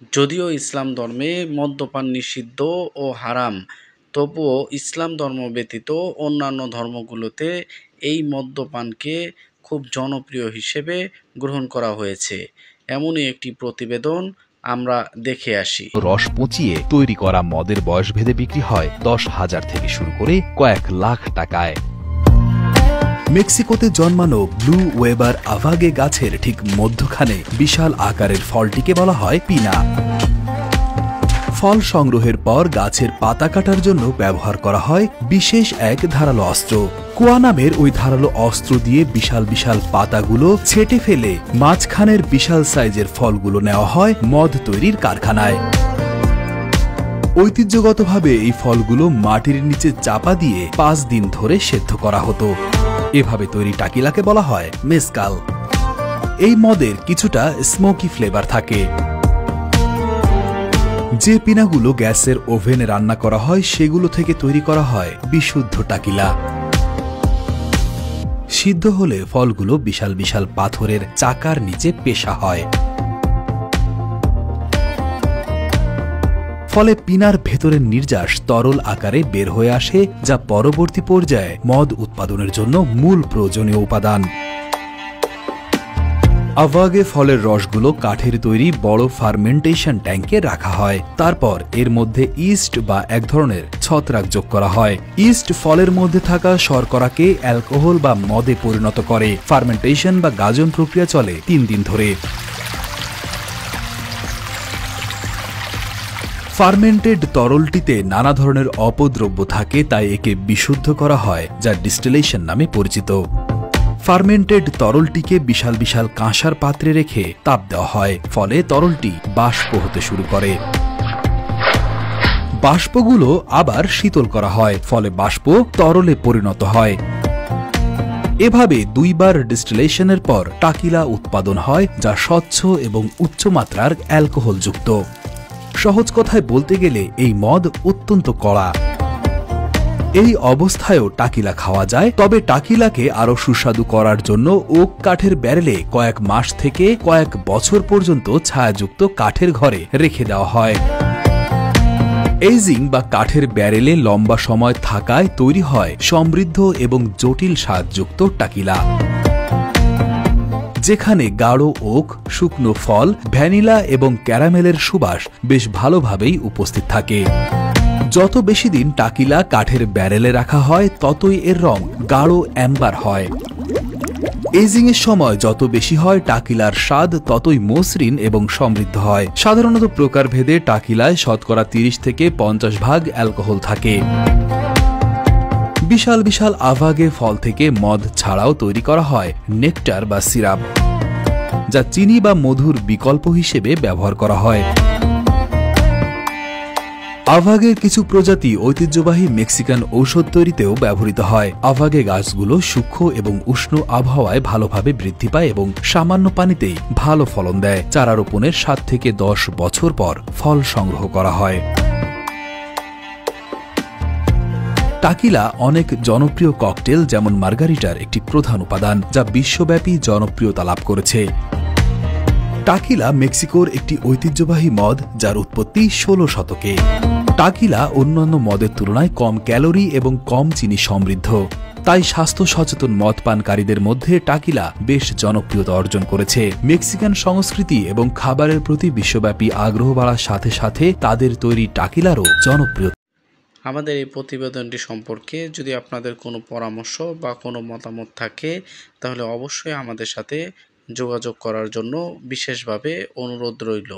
যদিও ইসলাম ধর্মে মদ্যপান নিষিদ্ধ ও হারাম, তবুও ইসলাম ধর্ম ব্যতীত অন্যান্য ধর্মগুলোতে এই মদ্যপানকে খুব জনপ্রিয় হিসেবে গ্রহণ করা হয়েছে। এমনই একটি প্রতিবেদন আমরা দেখে আসি। রস পচিয়ে তৈরি করা মদের বয়সভেদে বিক্রি হয় 10,000 থেকে শুরু করে কয়েক লাখ টাকায়। মেক্সিকোতে জন্মানো ব্লু ওয়েবার আভাগে গাছের ঠিক মধ্যখানে বিশাল আকারের ফলটিকে বলা হয় পিনা। ফল সংগ্রহের পর গাছের পাতা কাটার জন্য ব্যবহার করা হয় বিশেষ এক ধারালো অস্ত্র। কুয়া নামের ওই ধারালো অস্ত্র দিয়ে বিশাল বিশাল পাতাগুলো ছেঁটে ফেলে মাঝখানের বিশাল সাইজের ফলগুলো নেওয়া হয় মদ তৈরির কারখানায়। ঐতিহ্যগতভাবে এই ফলগুলো মাটির নিচে চাপা দিয়ে 5 দিন ধরে সেদ্ধ করা হতো। এভাবে তৈরি টাকিলাকে বলা হয় মেসকাল। এই মদের কিছুটা স্মোকি ফ্লেভার থাকে। যে পিনাগুলো গ্যাসের ওভেনে রান্না করা হয় সেগুলো থেকে তৈরি করা হয় বিশুদ্ধ টাকিলা। সিদ্ধ হলে ফলগুলো বিশাল বিশাল পাথরের চাকার নিচে পেশা হয়। ফলে পিনার ভেতরের নির্যাস তরল আকারে বের হয়ে আসে, যা পরবর্তী পর্যায়ে মদ উৎপাদনের জন্য মূল প্রয়োজনীয় উপাদান। আভাগে ফলের রসগুলো কাঠের তৈরি বড় ফার্মেন্টেশন ট্যাঙ্কে রাখা হয়। তারপর এর মধ্যে ইস্ট বা এক ধরনের ছত্রাক যোগ করা হয়। ইস্ট ফলের মধ্যে থাকা শর্করাকে অ্যালকোহল বা মদে পরিণত করে। ফার্মেন্টেশন বা গাজন প্রক্রিয়া চলে 3 দিন ধরে। ফার্মেন্টেড তরলটিতে নানা ধরনের অপদ্রব্য থাকে, তাই একে বিশুদ্ধ করা হয়, যা ডিস্টিলেশন নামে পরিচিত। ফার্মেন্টেড তরলটিকে বিশাল বিশাল কাঁসার পাত্রে রেখে তাপ দেওয়া হয়, ফলে তরলটি বাষ্প হতে শুরু করে। বাষ্পগুলো আবার শীতল করা হয়, ফলে বাষ্প তরলে পরিণত হয়। এভাবে 2 বার ডিস্টিলেশনের পর টাকিলা উৎপাদন হয়, যা স্বচ্ছ এবং উচ্চমাত্রার অ্যালকোহলযুক্ত। সহজ কথায় বলতে গেলে এই মদ অত্যন্ত কড়া। এই অবস্থায়ও টাকিলা খাওয়া যায়, তবে টাকিলাকে আরো সুস্বাদু করার জন্য ওক কাঠের ব্যারেলে কয়েক মাস থেকে কয়েক বছর পর্যন্ত ছায়াযুক্ত কাঠের ঘরে রেখে দেওয়া হয়। এজিং বা কাঠের ব্যারেলে লম্বা সময় থাকায় তৈরি হয় সমৃদ্ধ এবং জটিল স্বাদযুক্ত টাকিলা, যেখানে গাঢ় ওক, শুকনো ফল, ভ্যানিলা এবং ক্যারামেলের সুবাস বেশ ভালোভাবেই উপস্থিত থাকে। যত বেশি দিন টাকিলা কাঠের ব্যারেলে রাখা হয়, ততই এর রং গাঢ় অ্যাম্বার হয়। এজিং এর সময় যত বেশি হয়, টাকিলার স্বাদ ততই মসৃণ এবং সমৃদ্ধ হয়। সাধারণত প্রকারভেদে টাকিলায় শতকরা 30 থেকে 50 ভাগ অ্যালকোহল থাকে। বিশাল বিশাল আভাগে ফল থেকে মদ ছাড়াও তৈরি করা হয় নেকটার বা সিরাপ, যা চিনি বা মধুর বিকল্প হিসেবে ব্যবহার করা হয়। আভাগের কিছু প্রজাতি ঐতিহ্যবাহী মেক্সিকান ঔষধ তৈরিতেও ব্যবহৃত হয়। আভাগে গাছগুলো সূক্ষ্ম এবং উষ্ণ আবহাওয়ায় ভালোভাবে বৃদ্ধি পায় এবং সামান্য পানিতেই ভালো ফলন দেয়। চারা রোপণের 7 থেকে 10 বছর পর ফল সংগ্রহ করা হয়। টাকিলা অনেক জনপ্রিয় ককটেল যেমন মার্গারিটার একটি প্রধান উপাদান, যা বিশ্বব্যাপী জনপ্রিয়তা লাভ করেছে। টাকিলা মেক্সিকোর একটি ঐতিহ্যবাহী মদ, যার উৎপত্তি 16 শতকে। টাকিলা অন্যান্য মদের তুলনায় কম ক্যালোরি এবং কম চিনি সমৃদ্ধ, তাই স্বাস্থ্য সচেতন মদ পানকারীদের মধ্যে টাকিলা বেশ জনপ্রিয়তা অর্জন করেছে। মেক্সিকান সংস্কৃতি এবং খাবারের প্রতি বিশ্বব্যাপী আগ্রহ বাড়ার সাথে সাথে তাদের তৈরি টাকিলারও জনপ্রিয়তা। আমাদের এই প্রতিবেদনটি সম্পর্কে যদি আপনাদের কোনো পরামর্শ বা কোনো মতামত থাকে, তাহলে অবশ্যই আমাদের সাথে যোগাযোগ করার জন্য বিশেষভাবে অনুরোধ রইল।